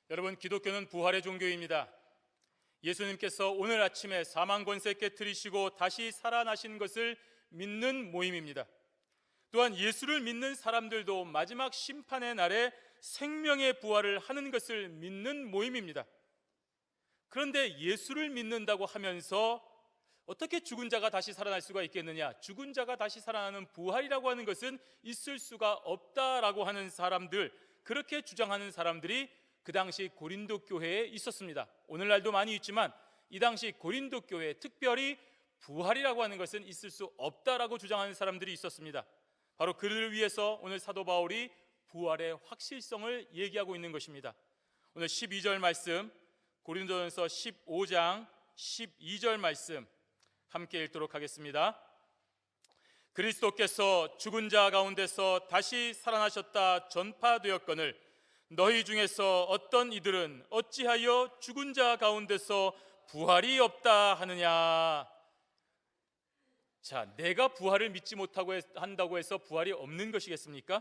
여러분, 기독교는 부활의 종교입니다. 예수님께서 오늘 아침에 사망 권세 깨뜨리시고 다시 살아나신 것을 믿는 모임입니다. 또한 예수를 믿는 사람들도 마지막 심판의 날에 생명의 부활을 하는 것을 믿는 모임입니다. 그런데 예수를 믿는다고 하면서 어떻게 죽은 자가 다시 살아날 수가 있겠느냐? 죽은 자가 다시 살아나는 부활이라고 하는 것은 있을 수가 없다라고 하는 사람들, 그렇게 주장하는 사람들이 그 당시 고린도 교회에 있었습니다. 오늘날도 많이 있지만 이 당시 고린도 교회에 특별히 부활이라고 하는 것은 있을 수 없다라고 주장하는 사람들이 있었습니다. 바로 그를 위해서 오늘 사도 바울이 부활의 확실성을 얘기하고 있는 것입니다. 오늘 12절 말씀, 고린도전서 15장 12절 말씀 함께 읽도록 하겠습니다. 그리스도께서 죽은 자 가운데서 다시 살아나셨다 전파되었거늘 너희 중에서 어떤 이들은 어찌하여 죽은 자 가운데서 부활이 없다 하느냐? 자, 내가 부활을 믿지 못하고 한다고 해서 부활이 없는 것이겠습니까?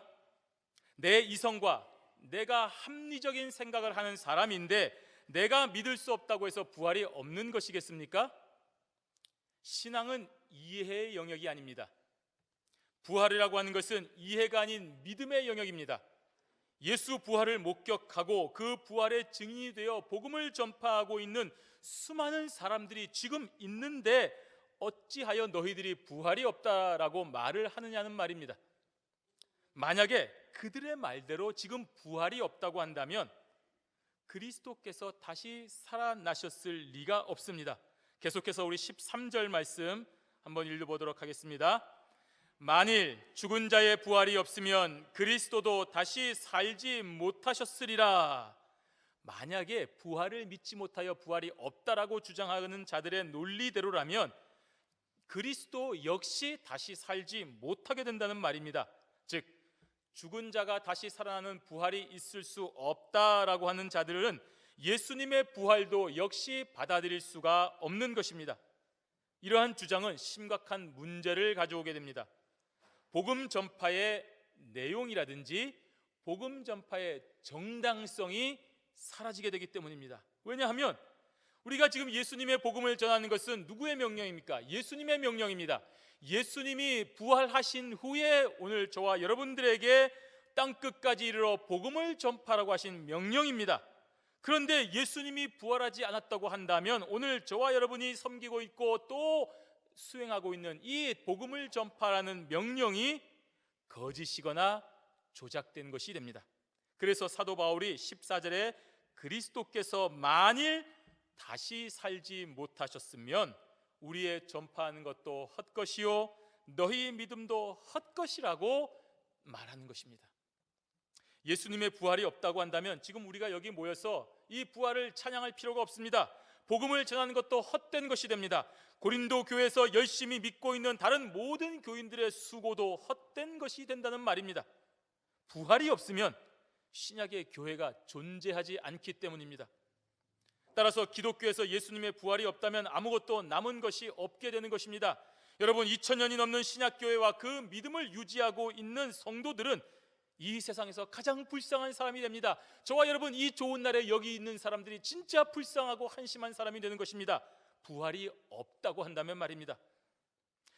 내 이성과 내가 합리적인 생각을 하는 사람인데 내가 믿을 수 없다고 해서 부활이 없는 것이겠습니까? 신앙은 이해의 영역이 아닙니다. 부활이라고 하는 것은 이해가 아닌 믿음의 영역입니다. 예수 부활을 목격하고 그 부활의 증인이 되어 복음을 전파하고 있는 수많은 사람들이 지금 있는데 어찌하여 너희들이 부활이 없다라고 말을 하느냐는 말입니다. 만약에 그들의 말대로 지금 부활이 없다고 한다면 그리스도께서 다시 살아나셨을 리가 없습니다. 계속해서 우리 13절 말씀 한번 읽어보도록 하겠습니다. 만일 죽은 자의 부활이 없으면 그리스도도 다시 살지 못하셨으리라. 만약에 부활을 믿지 못하여 부활이 없다라고 주장하는 자들의 논리대로라면 그리스도 역시 다시 살지 못하게 된다는 말입니다. 즉 죽은 자가 다시 살아나는 부활이 있을 수 없다라고 하는 자들은 예수님의 부활도 역시 받아들일 수가 없는 것입니다. 이러한 주장은 심각한 문제를 가져오게 됩니다. 복음 전파의 내용이라든지 복음 전파의 정당성이 사라지게 되기 때문입니다. 왜냐하면 우리가 지금 예수님의 복음을 전하는 것은 누구의 명령입니까? 예수님의 명령입니다. 예수님이 부활하신 후에 오늘 저와 여러분들에게 땅끝까지 이르러 복음을 전파라고 하신 명령입니다. 그런데 예수님이 부활하지 않았다고 한다면 오늘 저와 여러분이 섬기고 있고 또 수행하고 있는 이 복음을 전파라는 명령이 거짓이거나 조작된 것이 됩니다. 그래서 사도 바울이 14절에 그리스도께서 만일 다시 살지 못하셨으면 우리의 전파하는 것도 헛것이요 너희 믿음도 헛것이라고 말하는 것입니다. 예수님의 부활이 없다고 한다면 지금 우리가 여기 모여서 이 부활을 찬양할 필요가 없습니다. 복음을 전하는 것도 헛된 것이 됩니다. 고린도 교회에서 열심히 믿고 있는 다른 모든 교인들의 수고도 헛된 것이 된다는 말입니다. 부활이 없으면 신약의 교회가 존재하지 않기 때문입니다. 따라서 기독교에서 예수님의 부활이 없다면 아무것도 남은 것이 없게 되는 것입니다. 여러분, 2000년이 넘는 신약교회와 그 믿음을 유지하고 있는 성도들은 이 세상에서 가장 불쌍한 사람이 됩니다. 저와 여러분, 이 좋은 날에 여기 있는 사람들이 진짜 불쌍하고 한심한 사람이 되는 것입니다. 부활이 없다고 한다면 말입니다.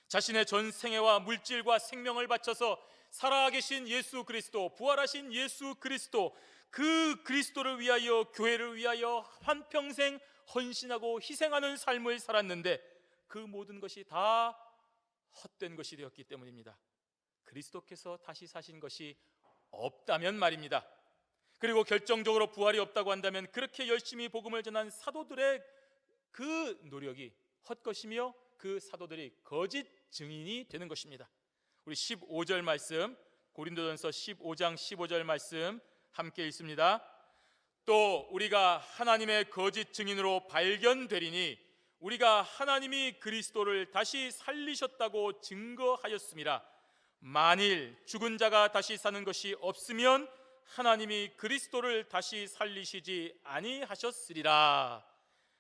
자신의 전 생애와 물질과 생명을 바쳐서 살아계신 예수 그리스도, 부활하신 예수 그리스도, 그 그리스도를 위하여, 교회를 위하여 한평생 헌신하고 희생하는 삶을 살았는데 그 모든 것이 다 헛된 것이 되었기 때문입니다. 그리스도께서 다시 사신 것이 없다면 말입니다. 그리고 결정적으로 부활이 없다고 한다면 그렇게 열심히 복음을 전한 사도들의 그 노력이 헛것이며 그 사도들이 거짓 증인이 되는 것입니다. 우리 15절 말씀, 고린도전서 15장 15절 말씀 함께 읽습니다. 또 우리가 하나님의 거짓 증인으로 발견되리니 우리가 하나님이 그리스도를 다시 살리셨다고 증거하였음이라. 만일 죽은 자가 다시 사는 것이 없으면 하나님이 그리스도를 다시 살리시지 아니하셨으리라.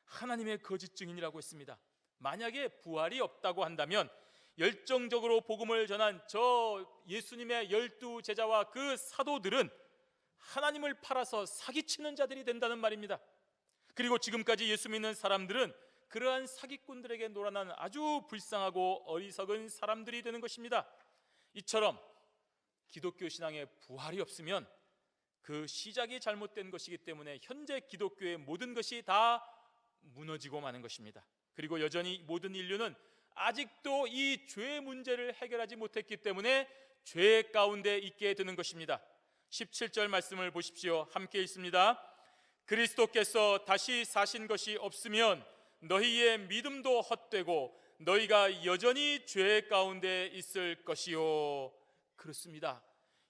하나님의 거짓 증인이라고 했습니다. 만약에 부활이 없다고 한다면 열정적으로 복음을 전한 저 예수님의 12 제자와 그 사도들은 하나님을 팔아서 사기치는 자들이 된다는 말입니다. 그리고 지금까지 예수 믿는 사람들은 그러한 사기꾼들에게 놀아난 아주 불쌍하고 어리석은 사람들이 되는 것입니다. 이처럼 기독교 신앙에 부활이 없으면 그 시작이 잘못된 것이기 때문에 현재 기독교의 모든 것이 다 무너지고 마는 것입니다. 그리고 여전히 모든 인류는 아직도 이 죄의 문제를 해결하지 못했기 때문에 죄 가운데 있게 되는 것입니다. 17절 말씀을 보십시오. 함께 읽습니다. 그리스도께서 다시 사신 것이 없으면 너희의 믿음도 헛되고 너희가 여전히 죄 가운데 있을 것이요. 그렇습니다.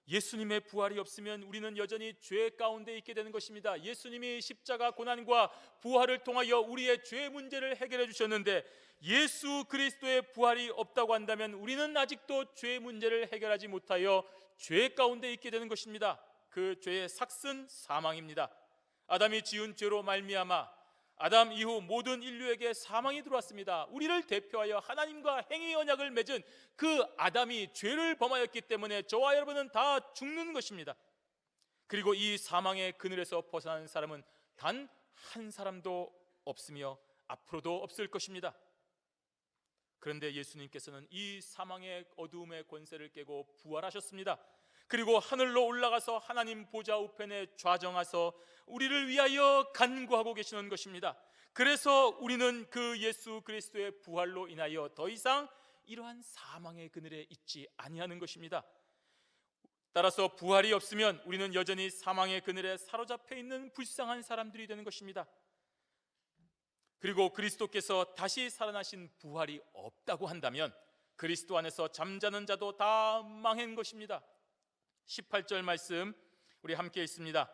예수님의 부활이 없으면 우리는 여전히 죄 가운데 있게 되는 것입니다. 예수님이 십자가 고난과 부활을 통하여 우리의 죄 문제를 해결해 주셨는데 예수 그리스도의 부활이 없다고 한다면 우리는 아직도 죄 문제를 해결하지 못하여 죄 가운데 있게 되는 것입니다. 그 죄의 삭은 사망입니다. 아담이 지은 죄로 말미암아 아담 이후 모든 인류에게 사망이 들어왔습니다. 우리를 대표하여 하나님과 행위 언약을 맺은 그 아담이 죄를 범하였기 때문에 저와 여러분은 다 죽는 것입니다. 그리고 이 사망의 그늘에서 벗어난 사람은 단 한 사람도 없으며 앞으로도 없을 것입니다. 그런데 예수님께서는 이 사망의 어두움의 권세를 깨고 부활하셨습니다. 그리고 하늘로 올라가서 하나님 보좌 우편에 좌정하서 우리를 위하여 간구하고 계시는 것입니다. 그래서 우리는 그 예수 그리스도의 부활로 인하여 더 이상 이러한 사망의 그늘에 있지 아니하는 것입니다. 따라서 부활이 없으면 우리는 여전히 사망의 그늘에 사로잡혀 있는 불쌍한 사람들이 되는 것입니다. 그리고 그리스도께서 다시 살아나신 부활이 없다고 한다면 그리스도 안에서 잠자는 자도 다 망한 것입니다. 18절 말씀 우리 함께 읽습니다.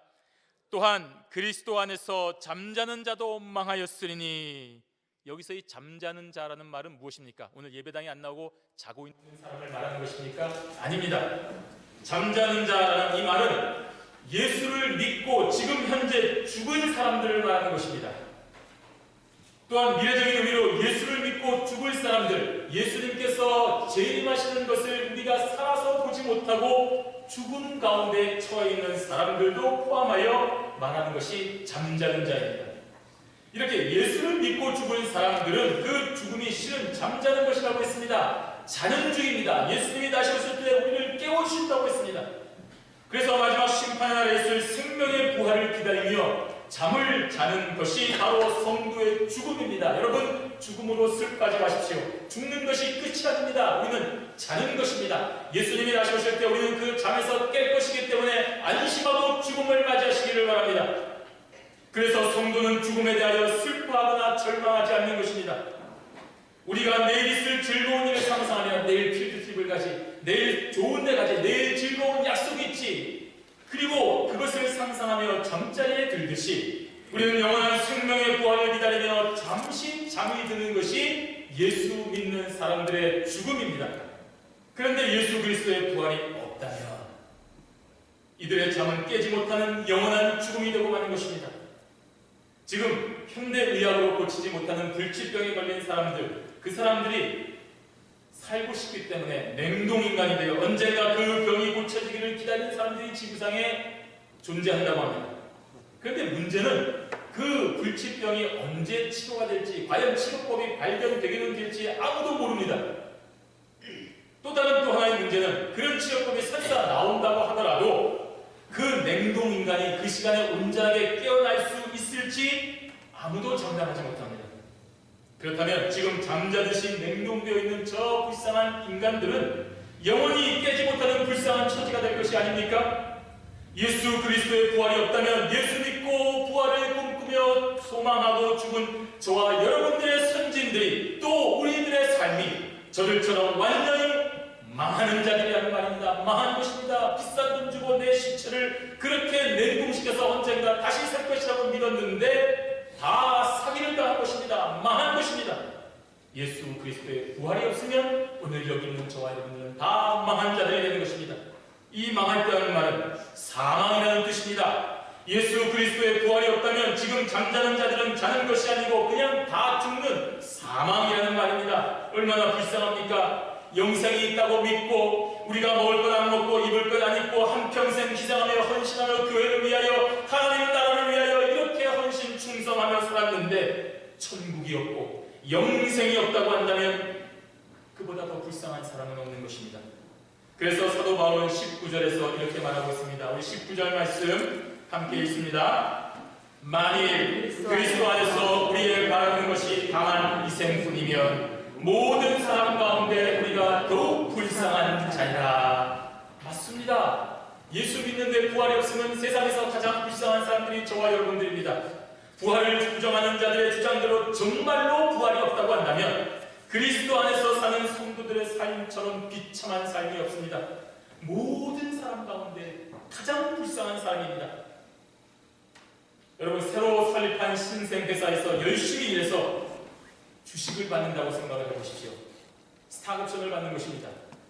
또한 그리스도 안에서 잠자는 자도 망하였으리니. 여기서 이 잠자는 자라는 말은 무엇입니까? 오늘 예배당에 안 나오고 자고 있는 사람을 말하는 것입니까? 아닙니다. 잠자는 자라는 이 말은 예수를 믿고 지금 현재 죽은 사람들을 말하는 것입니다. 또한 미래적인 의미로 예수를 믿고 죽을 사람들, 예수님께서 재림하시는 것을 우리가 살아서 보지 못하고 죽음 가운데 처해 있는 사람들도 포함하여 말하는 것이 잠자는 자입니다. 이렇게 예수를 믿고 죽은 사람들은 그 죽음이 실은 잠자는 것이라고 했습니다. 자는 중입니다. 예수님이 다시 오실 때 우리를 깨워주신다고 했습니다. 그래서 마지막 심판의 날에 있을 생명의 부활을 기다리며 잠을 자는 것이 바로 성도의 죽음입니다. 여러분, 죽음으로 슬퍼하지 마십시오. 죽는 것이 끝이 아닙니다. 우리는 자는 것입니다. 예수님이 다시 오실 때 우리는 그 잠에서 깰 것이기 때문에 안심하고 죽음을 맞이하시기를 바랍니다. 그래서 성도는 죽음에 대하여 슬퍼하거나 절망하지 않는 것입니다. 우리가 내일 있을 즐거운 일을 상상하며 내일 필드트립을 가지, 내일 좋은 데 가지, 내일 즐거운 약속이 있지, 그리고 그것을 상상하며 잠자리에 들듯이 우리는 영원한 생명의 부활을 기다리며 잠시 잠이 드는 것이 예수 믿는 사람들의 죽음입니다. 그런데 예수 그리스도의 부활이 없다면 이들의 잠은 깨지 못하는 영원한 죽음이 되고 마는 것입니다. 지금 현대의학으로 고치지 못하는 불치병에 걸린 사람들, 그 사람들이 살고 싶기 때문에 냉동인간이 되어 언젠가 그 병이 고쳐지기를 기다리는 사람들이 지구상에 존재한다고 합니다. 그런데 문제는 그 불치병이 언제 치료가 될지, 과연 치료법이 발견되기는 될지 아무도 모릅니다. 또 다른 또 하나의 문제는 그런 치료법이 설사 나온다고 하더라도 그 냉동인간이 그 시간에 온전하게 깨어날 수 있을지 아무도 장담하지 못합니다. 그렇다면 지금 잠자듯이 냉동되어 있는 저 불쌍한 인간들은 영원히 깨지 못하는 불쌍한 처지가 될 것이 아닙니까? 예수 그리스도의 부활이 없다면 예수 믿고 부활을 꿈꾸며 소망하고 죽은 저와 여러분들의 선진들이, 또 우리들의 삶이 저들처럼 완전히 망하는 자들이라는 말입니다. 망한 것입니다. 비싼 돈 주고 내 시체를 그렇게 냉동시켜서 언젠가 다시 살 것이라고 믿었는데 다 사기를 당한 것입니다. 망한 것입니다. 예수 그리스도의 부활이 없으면 오늘 여기 있는 저와 여러분들은 다 망한 자들이 되는 것입니다. 이 망했다는 말은 사망이라는 뜻입니다. 예수 그리스도의 부활이 없다면 지금 잠자는 자들은 자는 것이 아니고 그냥 다 죽는 사망이라는 말입니다. 얼마나 불쌍합니까? 영생이 있다고 믿고 우리가 먹을 것 안 먹고 입을 것 안 입고 한평생 희생하며 헌신하며 교회를 위하여 하나님 나라를 위하여 이렇게 헌신 충성하며 살았는데 천국이 없고 영생이 없다고 한다면 그보다 더 불쌍한 사람은 없는 것입니다. 그래서 사도 바울은 19절에서 이렇게 말하고 있습니다. 우리 19절 말씀 함께 읽습니다. 만일 그리스도 안에서 우리의 바라는 것이 강한 희생뿐이면 모든 사람 가운데 우리가 더욱 불쌍한 자니라. 맞습니다. 예수 믿는데 부활이 없으면 세상에서 가장 불쌍한 사람들이 저와 여러분들입니다. 부활을 주장하는 자들의 주장대로 정말로 부활이 없다고 한다면 그리스도 안에서 사는 성도들의 삶처럼 비참한 삶이 없습니다. 모든 사람 가운데 가장 불쌍한 사람입니다. 여러분, 새로 설립한 신생회사에서 열심히 일해서 주식을 받는다고 생각을 해보십시오. 스탁옵션을 받는 것입니다.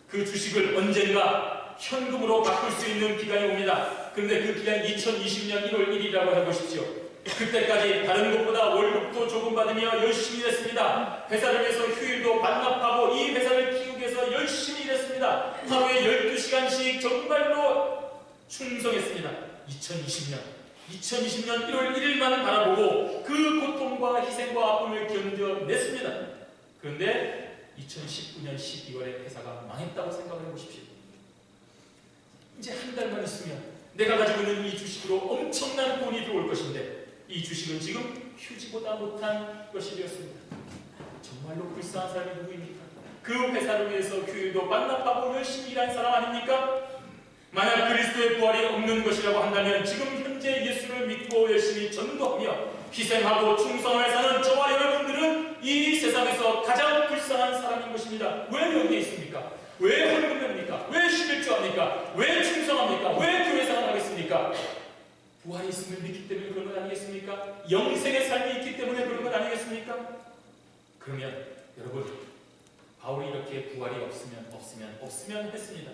그 주식을 언젠가 현금으로 바꿀 수 있는 기간이 옵니다. 그런데 그 기간이 2020년 1월 1일이라고 해보십시오. 그때까지 다른 것보다 월급도 조금 받으며 열심히 일했습니다. 회사를 위해서 휴일도 반납하고 이 회사를 키우기 위해서 열심히 일했습니다. 하루에 12시간씩 정말로 충성했습니다. 2020년 1월 1일만 바라보고 그 고통과 희생과 아픔을 견뎌냈습니다. 그런데 2019년 12월에 회사가 망했다고 생각해 보십시오. 이제 한 달만 있으면 내가 가지고 있는 이 주식으로 엄청난 돈이 들어올 것인데 이 주식은 지금 휴지보다 못한 것이 되었습니다. 정말로 불쌍한 사람이 누구입니까? 그 회사를 위해서 휴일도 반납하고 열심히 일한 사람 아닙니까? 만약 그리스도의 부활이 없는 것이라고 한다면 지금 현재 예수를 믿고 열심히 전도하며 희생하고 충성을 사는 저와 여러분들은 이 세상에서 가장 불쌍한 사람인 것입니다. 왜 여기에 있습니까? 왜 헌금합니까? 왜 11조합니까? 왜 충성합니까? 왜 교회생활 하겠습니까? 부활이 있음을 믿기 때문에 그런 것 아니겠습니까? 영생의 삶이 있기 때문에 그런 것 아니겠습니까? 그러면 여러분, 바울이 이렇게 부활이 없으면 했습니다.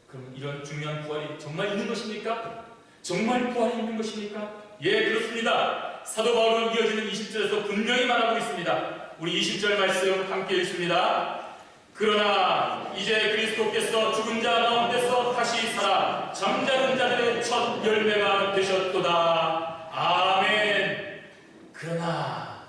그럼 이런 중요한 부활이 정말 있는 것입니까? 정말 부활이 있는 것입니까? 예, 그렇습니다. 사도 바울은 이어지는 20절에서 분명히 말하고 있습니다. 우리 20절 말씀 함께 읽습니다. 그러나 이제 그리스도께서 죽은 자 가운데서 다시 살아 잠자는 자들의 첫 열매가 되셨도다. 아멘. 그러나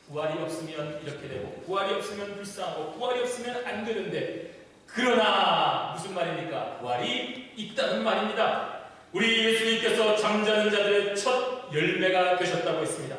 부활이 없으면 이렇게 되고 부활이 없으면 불쌍하고 부활이 없으면 안 되는데 그러나 무슨 말입니까? 부활이 있다는 말입니다. 우리 예수님께서 잠자는 자들의 첫 열매가 되셨다고 했습니다.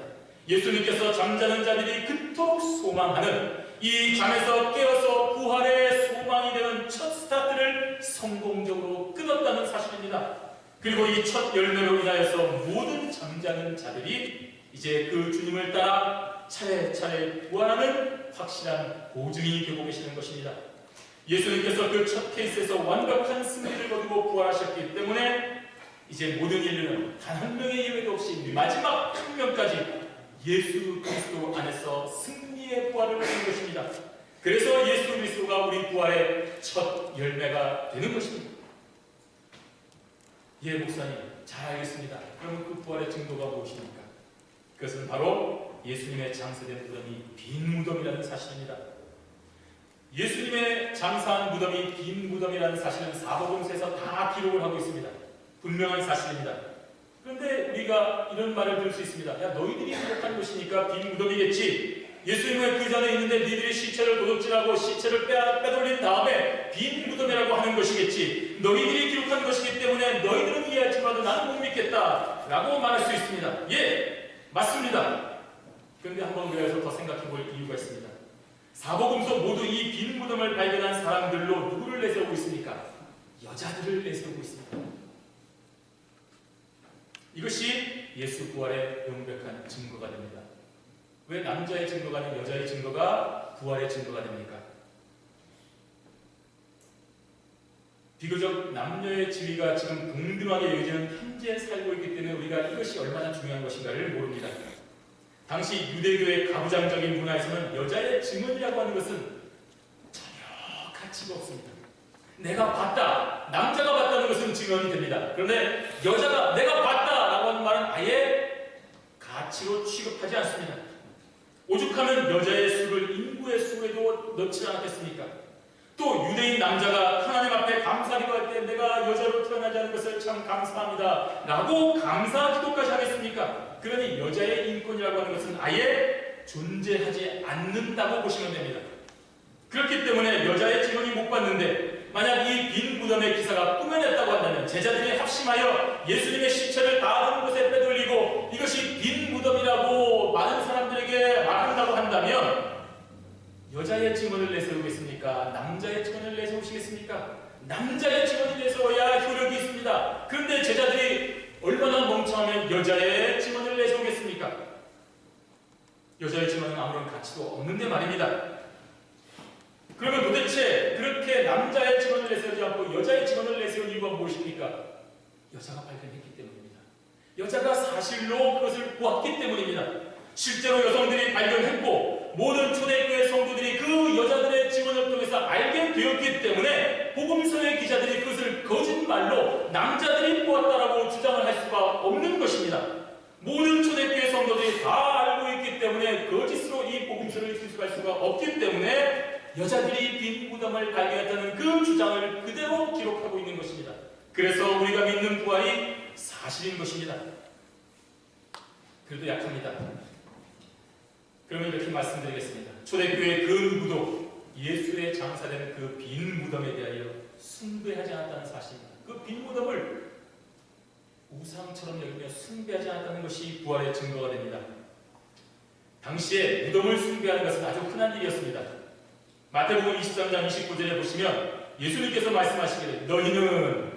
예수님께서 잠자는 자들이 그토록 소망하는 이 잠에서 깨어서 부활의 소망이 되는 첫 스타트를 성공적으로 끊었다는 사실입니다. 그리고 이 첫 열매로 인하여서 모든 잠자는 자들이 이제 그 주님을 따라 차례차례 부활하는 확실한 보증이 되고 계시는 것입니다. 예수님께서 그 첫 케이스에서 완벽한 승리를 거두고 부활하셨기 때문에 이제 모든 인류는 단 한 명의 예외도 없이 마지막 한 명까지 예수 그리스도 안에서 승리의 부활을 하는 것입니다. 그래서 예수 그리스도가 우리 부활의 첫 열매가 되는 것입니다. 예, 목사님, 잘 알겠습니다. 그러면 그 부활의 증거가 무엇입니까? 그것은 바로 예수님의 장사된 무덤이 빈 무덤이라는 사실입니다. 예수님의 장사한 무덤이 빈 무덤이라는 사실은 사복음서에서 다 기록을 하고 있습니다. 분명한 사실입니다. 그런데 우리가 이런 말을 들을 수 있습니다. 야, 너희들이 기록한 것이니까 빈 무덤이겠지. 예수님은 그 전에 있는데 너희들이 시체를 도둑질하고 시체를 빼돌린 다음에 빈 무덤이라고 하는 것이겠지. 너희들이 기록한 것이기 때문에 너희들은 이해할지라도 나는 못 믿겠다 라고 말할 수 있습니다. 예, 맞습니다. 그런데 한번 우리가 더 생각해 볼 이유가 있습니다. 사복음서 모두 이 빈 무덤을 발견한 사람들로 누구를 내세우고 있습니까? 여자들을 내세우고 있습니다. 이것이 예수 부활의 명백한 증거가 됩니다. 왜 남자의 증거가 아닌 여자의 증거가 부활의 증거가 됩니까? 비교적 남녀의 지위가 지금 동등하게 여겨지는 현재 살고 있기 때문에 우리가 이것이 얼마나 중요한 것인가를 모릅니다. 당시 유대교의 가부장적인 문화에서는 여자의 증언이라고 하는 것은 전혀 가치가 없습니다. 내가 봤다, 남자가 봤다는 것은 증언이 됩니다. 그런데 여자가 내가 봤다라고 하는 말은 아예 가치로 취급하지 않습니다. 오죽하면 여자의 수를 인구의 수에도 넣지 않았겠습니까? 또 유대인 남자가 하나님 앞에 감사기도할 때 내가 여자로 태어나지 않은 것을 참 감사합니다 라고 감사기도까지 하겠습니까? 그러니 여자의 인권이라고 하는 것은 아예 존재하지 않는다고 보시면 됩니다. 그렇기 때문에 여자의 증언이 못 받는데 만약 이 빈 무덤의 기사가 꾸며냈다고 한다면 제자들이 합심하여 예수님의 시체를 다른 곳에 빼돌리고 이것이 빈 무덤이라고 많은 사람들에게 말한다고 한다면 여자의 증언을 내세우겠습니까? 남자의 증언을 내세우시겠습니까? 남자의 증언을 내세워야 효력이 있습니다. 그런데 제자들이 얼마나 멍청하면 여자의 증언을 내세우겠습니까? 여자의 증언은 아무런 가치도 없는데 말입니다. 그러면 도대체 그렇게 남자의 증언을 내세우지 않고 여자의 증언을 내세운 이유가 무엇입니까? 여자가 발견했기 때문입니다. 여자가 사실로 그것을 보았기 때문입니다. 실제로 여성들이 발견했고 모든 초대교회 성도들이 그 여자들의 증언을 통해서 알게 되었기 때문에 복음서의 기자들이 그것을 거짓말로 남자들이 보았다라고 주장을 할 수가 없는 것입니다. 모든 초대교회 성도들이 다 알고 있기 때문에 거짓으로 이 복음서를 기술할 수가 없기 때문에 여자들이 빈 무덤을 발견했다는 그 주장을 그대로 기록하고 있는 것입니다. 그래서 우리가 믿는 부활이 사실인 것입니다. 그래도 약합니다. 그러면 이렇게 말씀드리겠습니다. 초대교회 그 누구도 예수의 장사되는 그 빈 무덤에 대하여 숭배하지 않았다는 사실입니다. 그 빈 무덤을 우상처럼 여기며 숭배하지 않았다는 것이 부활의 증거가 됩니다. 당시에 무덤을 숭배하는 것은 아주 흔한 일이었습니다. 마태복음 23장 29절에 보시면 예수님께서 말씀하시기를 너희는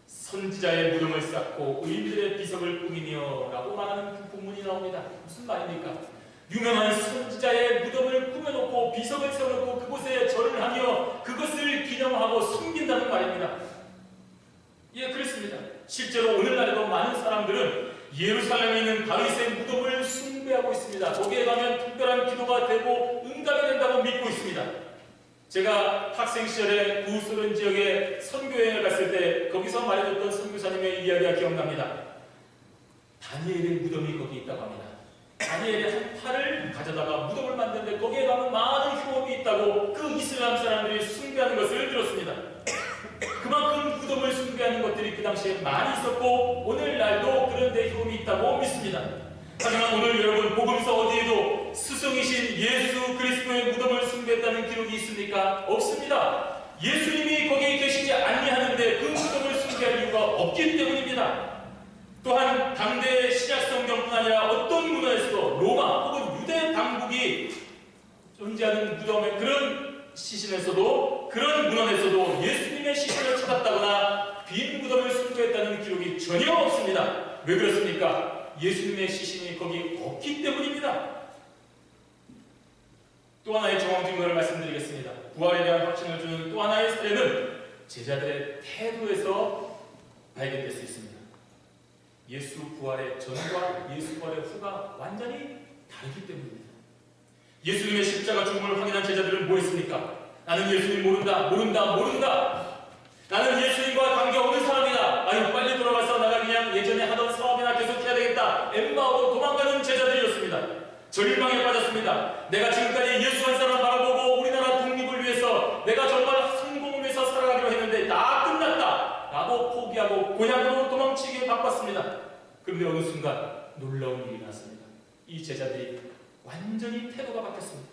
선지자의 무덤을 쌓고 의인들의 비석을 꾸미며 라고 말하는 그 본문이 나옵니다. 무슨 말입니까? 유명한 선지자의 무덤을 꾸며놓고 비석을 세워놓고 그곳에 절을 하며 그것을 기념하고 숨긴다는 말입니다. 예, 그렇습니다. 실제로 오늘날에도 많은 사람들은 예루살렘에 있는 다윗의 무덤을 숭배하고 있습니다. 거기에 가면 특별한 기도가 되고 응답이 된다고 믿고 있습니다. 제가 학생 시절에 구소련 지역에 선교여행을 갔을 때 거기서 말해줬던 선교사님의 이야기가 기억납니다. 다니엘의 무덤이 거기 있다고 합니다. 다니엘의 한 팔을 가져다가 무덤을 만드는데 거기에 가면 많은 효험이 있다고 그 이슬람 사람들이 숭배하는 것을 들었습니다. 그만큼 무덤을 숭배하는 것들이 그 당시에 많이 있었고 오늘날도 그런 데 효험이 있다고 믿습니다. 하지만 오늘 여러분 복음서 어디에도 스승이신 예수 그리스도의 무덤을 숭배했다는 기록이 있습니까? 없습니다. 예수님이 거기에 계시지 아니하는데 그 무덤을 숭배할 이유가 없기 때문입니다. 또한 당대 신약 성경뿐 아니라 어떤 문화에서도 로마 혹은 유대 당국이 존재하는 무덤의 그런 시신에서도 그런 문헌에서도 예수님의 시신을 찾았다거나 빈 무덤을 숭배했다는 기록이 전혀 없습니다. 왜 그렇습니까? 예수님의 시신이 거기 없기 때문입니다. 또 하나의 정황 증거를 말씀드리겠습니다. 부활에 대한 확신을 주는 또 하나의 사례는 제자들의 태도에서 발견될 수 있습니다. 예수 부활의 전과 예수 부활의 후가 완전히 다르기 때문입니다. 예수님의 십자가 죽음을 확인한 제자들은 뭐 했습니까? 나는 예수님 모른다. 나는 예수님과 관계 없는 사람이다. 아유, 빨리 돌아가서 내가 그냥 예전에 하던 사업이나 계속 해야 되겠다. 엠마오로 도망가는 제자들이었습니다. 절망에 빠졌습니다. 내가 지금까지 예수 한 사람 바라보고 우리나라 독립을 위해서 내가 정말 성공을 위해서 살아가기로 했는데 다 끝났다 라고 포기하고 고향으로 도망치기에 바빴습니다. 그런데 어느 순간 놀라운 일이 났습니다. 이 제자들이 완전히 태도가 바뀌었습니다.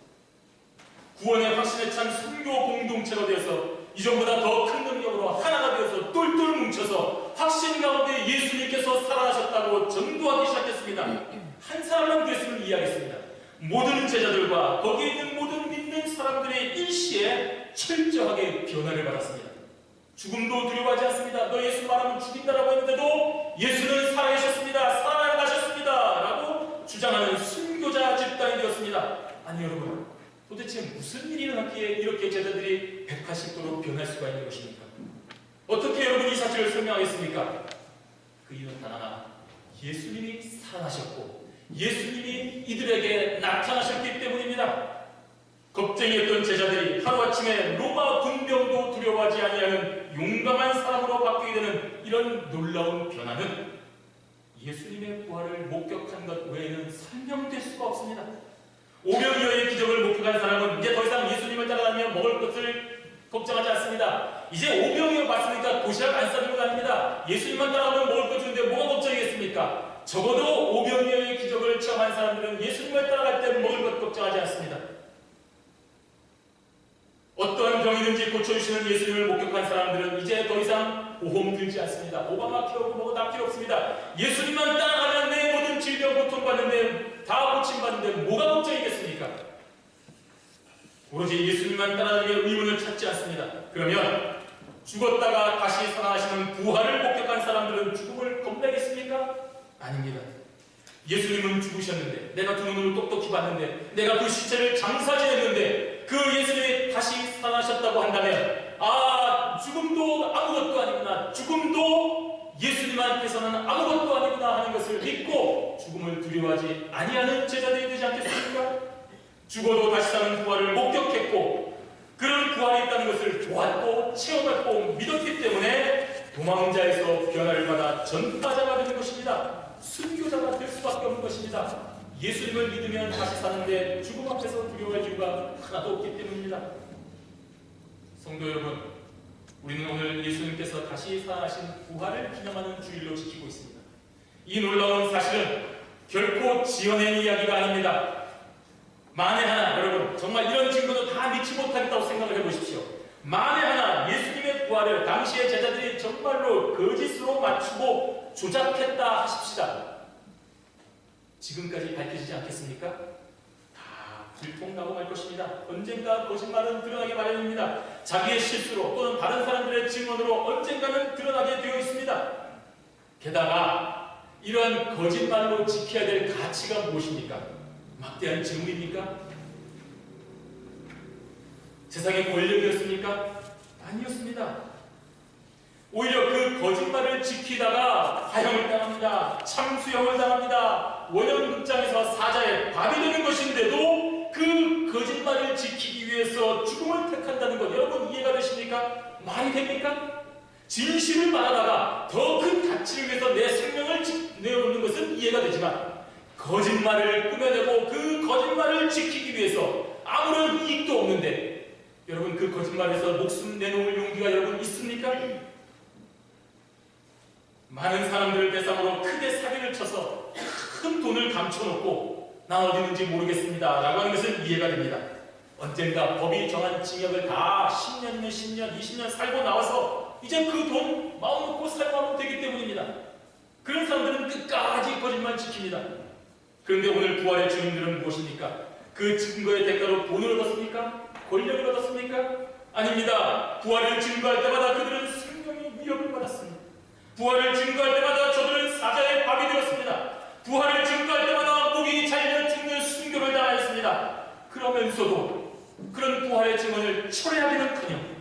구원의 확신에 찬 선교 공동체가 되어서 이전보다 더 큰 능력으로 하나가 되어서 똘똘 뭉쳐서 확신 가운데 예수님께서 살아나셨다고 전도하기 시작했습니다. 한 사람만 그랬으면 이해하겠습니다. 모든 제자들과 거기에 있는 모든 믿는 사람들의 일시에 철저하게 변화를 받았습니다. 죽음도 두려워하지 않습니다. 너 예수 말하면 죽인다라고 했는데도 예수는 살아계셨습니다. 살아나셨습니다 라고 주장하는 순교자 집단이 되었습니다. 아니 여러분, 도대체 무슨 일이 일어났기에 이렇게 제자들이 180도로 변할 수가 있는 것입니까? 어떻게 여러분 이 사실을 설명하겠습니까? 그 이유는 단 하나, 예수님이 살아나셨고 예수님이 이들에게 나타나셨기 때문입니다. 겁쟁이였던 제자들이 하루아침에 로마 군병도 두려워하지 아니하는 용감한 사람으로 바뀌게 되는 이런 놀라운 변화는 예수님의 부활을 목격한 것 외에는 설명될 수가 없습니다. 오병이어의 기적을 목격한 사람은 이제 더 이상 예수님을 따라다니며 먹을 것을 이제 오병이어 봤으니까 도시락 안 싸는 건 아닙니다. 예수님만 따라가면 먹을 거 주는데 뭐가 걱정이겠습니까? 적어도 오병이어의 기적을 체험한 사람들은 예수님을 따라갈 때 먹을 것 걱정하지 않습니다. 어떠한 병이든지 고쳐주시는 예수님을 목격한 사람들은 이제 더 이상 보험 들지 않습니다. 오바마 케어고 뭐고 다 필요 없습니다. 예수님만 따라가면 내 모든 질병 고통받는데 다 고침받는데 뭐가 걱정이겠습니까? 오로지 예수님만 따라가는 게 의문을 찾지 않습니다. 그러면 죽었다가 다시 살아나시는 부활을 목격한 사람들은 죽음을 겁내겠습니까? 아닙니다. 예수님은 죽으셨는데, 내가 두 눈으로 똑똑히 봤는데, 내가 그 시체를 장사 지냈는데 그 예수님이 다시 살아나셨다고 한다면, 아, 죽음도 아무것도 아니구나, 죽음도 예수님한테서는 아무것도 아니구나 하는 것을 믿고 죽음을 두려워하지 아니하는 제자들이 되지 않겠습니까? 죽어도 다시 사는 부활을 목격했고 그런 부활이 있다는 것을 보았고 체험했고 믿었기 때문에 도망자에서 변화를 받아 전파자가 되는 것입니다. 순교자가 될 수밖에 없는 것입니다. 예수님을 믿으면 다시 사는데 죽음 앞에서 두려워할 이유가 하나도 없기 때문입니다. 성도 여러분, 우리는 오늘 예수님께서 다시 살아나신 부활을 기념하는 주일로 지키고 있습니다. 이 놀라운 사실은 결코 지어낸 이야기가 아닙니다. 만에 하나, 여러분 정말 이런 증거도 다 믿지 못하겠다고 생각을 해보십시오. 만에 하나 예수님의 부활을 당시의 제자들이 정말로 거짓으로 맞추고 조작했다 하십시다. 지금까지 밝혀지지 않겠습니까? 다 들통나고 말 것입니다. 언젠가 거짓말은 드러나기 마련입니다. 자기의 실수로 또는 다른 사람들의 증언으로 언젠가는 드러나게 되어 있습니다. 게다가 이러한 거짓말로 지켜야 될 가치가 무엇입니까? 막대한 재물입니까? 세상의 권력이었습니까? 아니었습니다. 오히려 그 거짓말을 지키다가 화형을 당합니다. 참수형을 당합니다. 원형극장에서 사자의 밥이 되는 것인데도 그 거짓말을 지키기 위해서 죽음을 택한다는 것, 여러분 이해가 되십니까? 말이 됩니까? 진실을 말하다가 더 큰 가치를 위해서 내 생명을 내어놓는 것은 이해가 되지만 거짓말을 꾸며내고 그 거짓말을 지키기 위해서 아무런 이익도 없는데 여러분 그 거짓말에서 목숨 내놓을 용기가 여러분 있습니까? 많은 사람들을 대상으로 크게 사기를 쳐서 큰 돈을 감춰놓고 나 어디 있는지 모르겠습니다 라고 하는 것은 이해가 됩니다. 언젠가 법이 정한 징역을 다 10년이면 10년, 20년 살고 나와서 이제 그 돈 마음 놓고 사용하면 되기 때문입니다. 그런 사람들은 끝까지 거짓말 지킵니다. 그런데 오늘 부활의 주인들은 무엇입니까? 그 증거의 대가로 돈을 얻었습니까? 권력을 얻었습니까? 아닙니다. 부활을 증거할 때마다 그들은 생명의 위협을 받았습니다. 부활을 증거할 때마다 저들은 사자의 밥이 되었습니다. 부활을 증거할 때마다 목이 잘려 죽는 순교를 당하였습니다. 그러면서도 그런 부활의 증언을 철회하기는커녕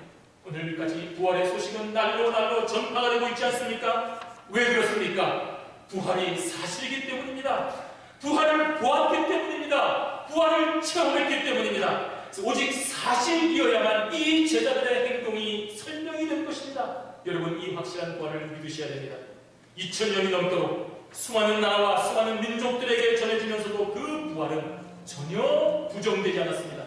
오늘까지 부활의 소식은 날로 전파가 되고 있지 않습니까? 왜 그렇습니까? 부활이 사실이기 때문입니다. 부활을 보았기 때문입니다. 부활을 체험했기 때문입니다. 오직 사실이어야만 이 제자들의 행동이 설명이 될 것입니다. 여러분 이 확실한 부활을 믿으셔야 됩니다. 2000년이 넘도록 수많은 나라와 수많은 민족들에게 전해지면서도 그 부활은 전혀 부정되지 않았습니다.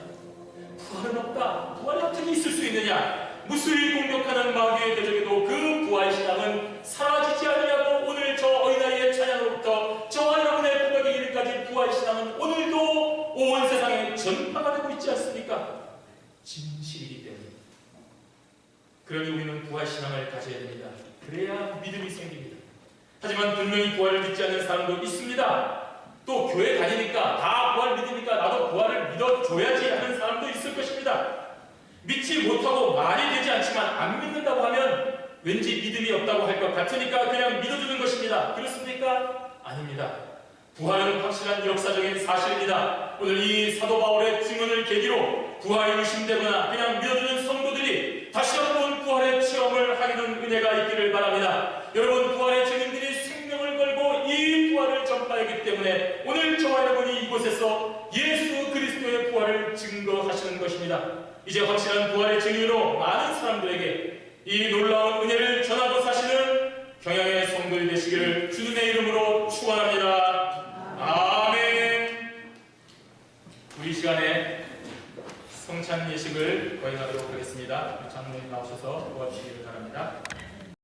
부활은 없다. 부활이 어떻게 있을 수 있느냐? 무수히 공격하는 마귀의 대적에도 그 부활신앙은 사라지지 않으려고 오늘 저 어린아이의 찬양으로부터 저와 여러분의 고백의 이르기까지 부활신앙은 오늘도 온 세상에 전파가 되고 있지 않습니까? 진실이기 때문입니다. 그러니 우리는 부활신앙을 가져야 됩니다. 그래야 믿음이 생깁니다. 하지만 분명히 부활을 믿지 않는 사람도 있습니다. 또 교회 다니니까 다 부활 믿으니까 나도 부활을 믿어줘야지 하는 사람도 있을 것입니다. 믿지 못하고 말이 되지 않지만 안 믿는다고 하면 왠지 믿음이 없다고 할 것 같으니까 그냥 믿어주는 것입니다. 그렇습니까? 아닙니다. 부활은 확실한 역사적인 사실입니다. 오늘 이 사도 바울의 증언을 계기로 부활이 의심되거나 그냥 믿어주는 성도들이 다시 한번 부활의 체험을 하기는 은혜가 있기를 바랍니다. 여러분 부활의 증인들이 생명을 걸고 이 부활을 전파하기 때문에 오늘 저와 여러분이 이곳에서 예수 그리스도의 부활을 증거하시는 것입니다. 이제 확실한 부활의 증인으로 많은 사람들에게 이 놀라운 은혜를 전하고 사시는 경양의 성도들 되시기를 주님의 이름으로 축원합니다. 아멘. 우리 시간에 성찬 예식을 거행하도록 하겠습니다. 있습니다. 장로님 나오셔서 도와주시기를 바랍니다.